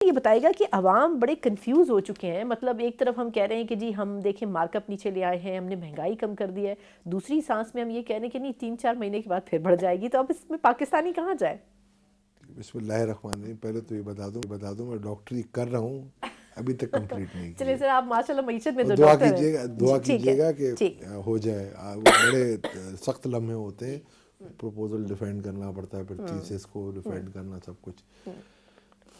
یہ بتائے گا کہ عوام بڑے کنفیوز ہو چکے ہیں، مطلب ایک طرف ہم کہہ رہے ہیں کہ جی ہم دیکھیں مارک اپ نیچے لے آئے ہیں، ہم نے مہنگائی کم کر دی ہے، دوسری سانس میں ہم یہ کہہ رہے ہیں کہ نہیں 3-4 مہینے کے بعد پھر بڑھ جائے گی، تو اب اس میں پاکستانی کہاں جائے؟ بسم اللہ الرحمن الرحیم. پہلے تو یہ بتا دوں میں ڈاکٹری کر رہا ہوں، ابھی تک کمپلیٹ نہیں کی چلے ہے. سر آپ ماشاءاللہ معیشت میں اور تو دعا ڈاکٹر ہیں. کیجیے گا، جی ٹھیک ہے، گا کہ ٹھیک. ہو جائے. بڑے سخت لمحے ہوتے ہیں، پروپوزل ڈیفینڈ کرنا پڑتا ہے، پھر تھیسس کو ڈیفینڈ کرنا، سب کچھ.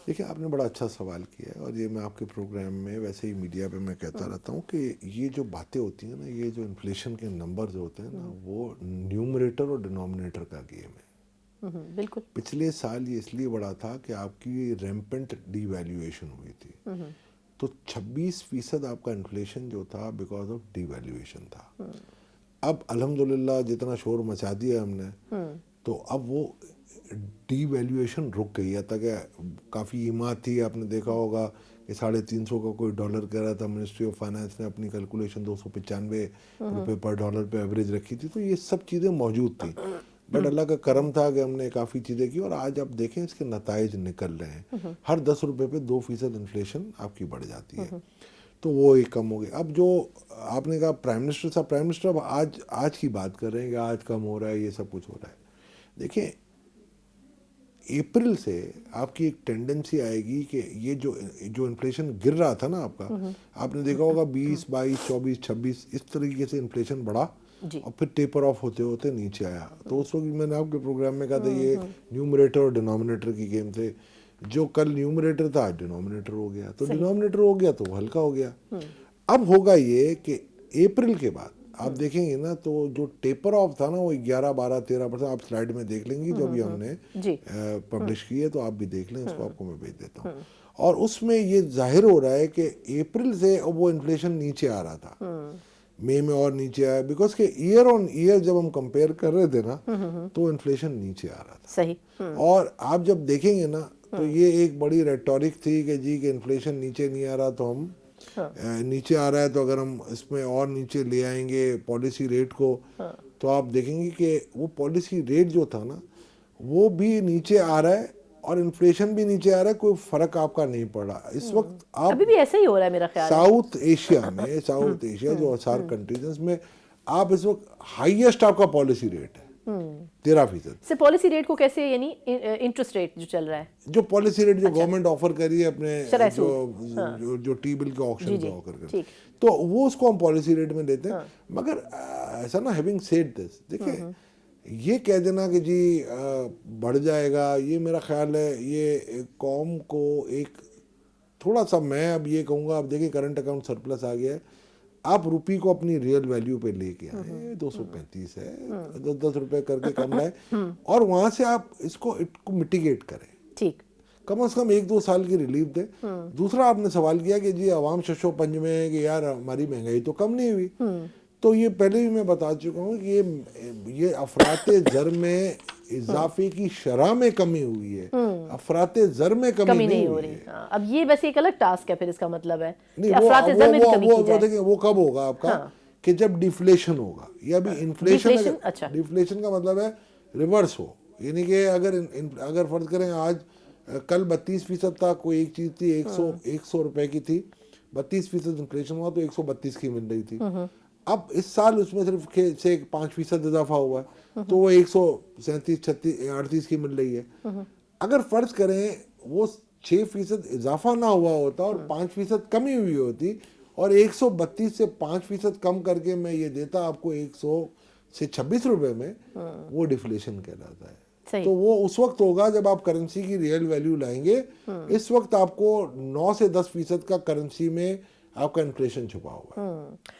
دیکھیں آپ نے بڑا اچھا سوال کیا ہے، اور یہ میں آپ کے پروگرام میں ویسے ہی میڈیا پہ میں کہتا رہتا ہوں کہ یہ جو باتیں ہوتی ہیں نا، یہ جو انفلیشن کے نمبرز ہوتے ہیں نا، وہ نیومریٹر اور ڈینومینیٹر کا گیم ہے. بالکل. پچھلے سال یہ اس لیے بڑا تھا کہ آپ کی ریمپنٹ ڈی ویلیویشن ہوئی تھی، تو 26% آپ کا انفلیشن جو تھا بیکاز آف ڈی ویلیویشن تھا. اب الحمدللہ جتنا شور مچا دیا ہم نے، تو اب وہ ڈی ویلیویشن رک گئی ہے. تک کافی ایماد تھی، آپ نے دیکھا ہوگا کہ 350 کا کوئی ڈالر کہہ رہا تھا، منسٹری آف فائنانس نے اپنی کیلکولیشن 295 روپے پر ڈالر پہ ایوریج رکھی تھی. تو یہ سب چیزیں موجود تھیں، بٹ اللہ کا کرم تھا کہ ہم نے کافی چیزیں کی، اور آج آپ دیکھیں اس کے نتائج نکل رہے ہیں. ہر 10 روپے پہ 2% انفلیشن آپ کی بڑھ جاتی ہے، تو وہ ایک کم ہو گیا. اب جو آپ نے کہا پرائم منسٹر صاحب، پرائم منسٹر اب آج کی بات کر رہے ہیں کہ آج کم ہو رہا ہے، یہ سب کچھ ہو رہا ہے. دیکھیں اپریل سے آپ کی ایک ٹینڈنسی آئے گی کہ یہ جو انفلیشن گر رہا تھا نا آپ نے دیکھا ہوگا 20 22 24 26 اس طریقے سے انفلیشن بڑھا، اور پھر ٹیپر آف ہوتے ہوتے نیچے آیا. تو اس وقت میں نے آپ کے پروگرام میں کہا تھا یہ نیومریٹر اور ڈینومینیٹر کی گیم تھے. جو کل نیومریٹر تھا آج ڈینومینیٹر ہو گیا، تو ڈینومینیٹر ہو گیا تو ہلکا ہو گیا. اب ہوگا یہ کہ اپریل کے بعد آپ دیکھیں گے نا، تو جو ٹیپر آف تھا نا وہ 11 12 13%، آپ سلائیڈ میں دیکھ لیں گی جو بھی ہم نے پبلش کی ہے، تو آپ بھی دیکھ لیں، اس کو آپ کو میں بھیج دیتا ہوں. اور اس میں یہ ظاہر ہو رہا ہے کہ اپریل سے وہ انفلیشن نیچے آ رہا تھا، مئی میں اور نیچے آیا، بیکاز کہ ایئر آن ایئر جب ہم کمپیئر کر رہے تھے نا، تو انفلیشن نیچے آ رہا تھا. صحیح. اور آپ جب دیکھیں گے نا، تو یہ ایک بڑی ریٹورک تھی کہ جی کہ انفلیشن نیچے نہیں آ رہا، تو ہم نیچے آ رہا ہے، تو اگر ہم اس میں اور نیچے لے آئیں گے پالیسی ریٹ کو، تو آپ دیکھیں گے کہ وہ پالیسی ریٹ جو تھا نا وہ بھی نیچے آ رہا ہے، اور انفلیشن بھی نیچے آ رہا ہے. کوئی فرق آپ کا نہیں پڑ رہا اس وقت. آپ ابھی بھی ایسا ہی ہو رہا ہے میرا خیال ہے. ساؤتھ ایشیا جو سار کنٹریز میں آپ اس وقت ہائیسٹ آپ کا پالیسی ریٹ ہے 13%. سے پالیسی ریٹ کو کیسے، یعنی انٹرسٹ ریٹ جو چل رہا ہے، جو پالیسی ریٹ جو گورنمنٹ آفر کری ہے اپنے شرح سود، جو ٹی بل کے آکشن پہ آفر کر، ٹھیک. تو وہ اس کو ہم پالیسی ریٹ میں دیتے ہیں. مگر ایسا نا ہیونگ سیڈ دس، دیکھیں یہ کہہ دینا کہ جی بڑھ جائے گا، یہ میرا خیال ہے یہ قوم کو ایک تھوڑا سا، میں اب یہ کہوں گا، اب دیکھیں کرنٹ اکاؤنٹ سرپلس آ گیا ہے، آپ روپی کو اپنی ریئل ویلیو پہ لے کے آئیں، 235 ہے، 10 روپے کر کے کم لائیں، اور وہاں سے آپ اس کو مٹیگیٹ کریں، ٹھیک. کم از کم 1-2 سال کی ریلیف دیں. دوسرا آپ نے سوال کیا کہ جی عوام ششو پنج میں ہے کہ یار ہماری مہنگائی تو کم نہیں ہوئی، تو یہ پہلے بھی میں بتا چکا ہوں کہ یہ افراط زر میں اضافے کی شرح میں کمی ہوئی ہے، افراط زر میں کمی نہیں ہوئی ہے. اب یہ ویسے ایک الگ ٹاسک ہے پھر اس کا مطلب ہے نہیں، کہ افراط زر میں بھی کمی کی جائے. دیکھیں وہ کب ہوگا آپ کا، کہ جب ڈیفلیشن ہوگا، یا ابھی انفلیشن. ڈیفلیشن کا مطلب ہے ریورس ہو، یعنی کہ اگر فرض کریں آج کل 32% تھا، کوئی ایک چیز تھی 100 روپے کی تھی، 32% انفلیشن ہوا تو 132 کی مل رہی تھی. اب اس سال اس میں صرف 5% اضافہ ہوا ہے، تو وہ 137 36 38 کی مل رہی ہے. اگر فرض کریں وہ 6% اضافہ نہ ہوا ہوتا اور 5% کمی ہوئی ہوتی، اور 132 سے 5% کم کر کے میں یہ دیتا آپ کو 100 سے 26 روپے میں، وہ ڈیفلیشن کہلاتا ہے. تو وہ اس وقت ہوگا جب آپ کرنسی کی ریئل ویلیو لائیں گے. اس وقت آپ کو 9 سے 10% کا کرنسی میں آپ کا انفلیشن چھپا ہوا ہے.